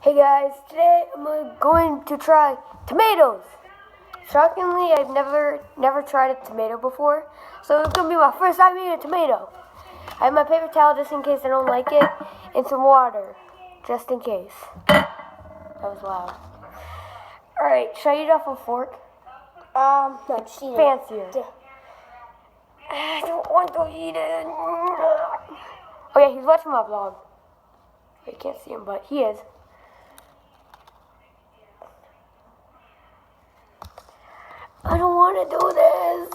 Hey guys, today I'm going to try tomatoes. Shockingly, I've never tried a tomato before, so it's gonna be my first time eating a tomato. I have my paper towel just in case I don't like it, and some water, just in case. That was loud. Alright, should I eat off a fork? No, just eat Fancier. it. I don't want to eat it. Oh yeah, he's watching my vlog. I can't see him, but he is. I don't want to do this.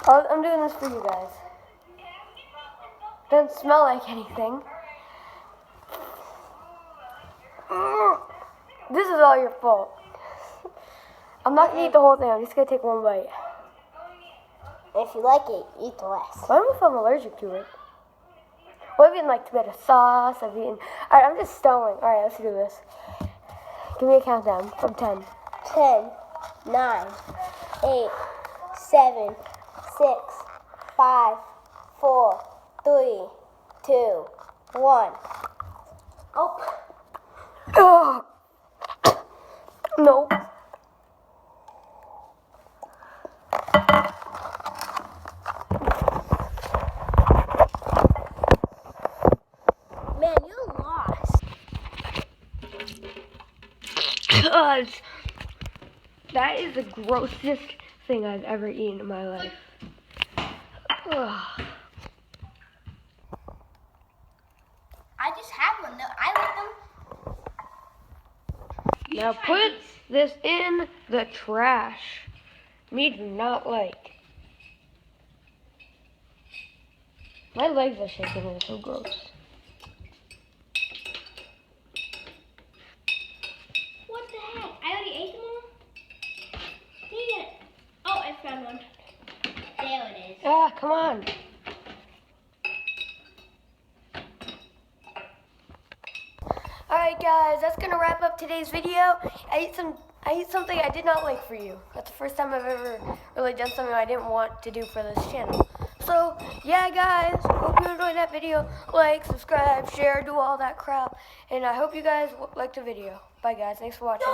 I'm doing this for you guys. Doesn't smell like anything. This is all your fault. I'm not going to eat the whole thing. I'm just going to take one bite. If you like it, eat the rest. I don't know if I'm allergic to it. Well, I've eaten like tomato sauce. Alright, I'm just stalling. Alright, let's do this. Give me a countdown from 10. 10, 9, 8, 7, 6, 5, 4, 3, 2, 1. Oh. Ugh. Nope. Man, you lost. God, that is the grossest thing I've ever eaten in my life. Ugh. I just had one. I like them. Now put this in the trash. Me do not like. My legs are shaking and it's so gross. What the heck? I already ate them all? Dang it. Oh, I found one. There it is. Ah, come on. Alright guys, that's gonna wrap up today's video. I ate something I did not like for you. That's the first time I've ever really done something I didn't want to do for this channel. So, yeah guys, hope you enjoyed that video. Like, subscribe, share, do all that crap. And I hope you guys liked the video. Bye guys, thanks for watching.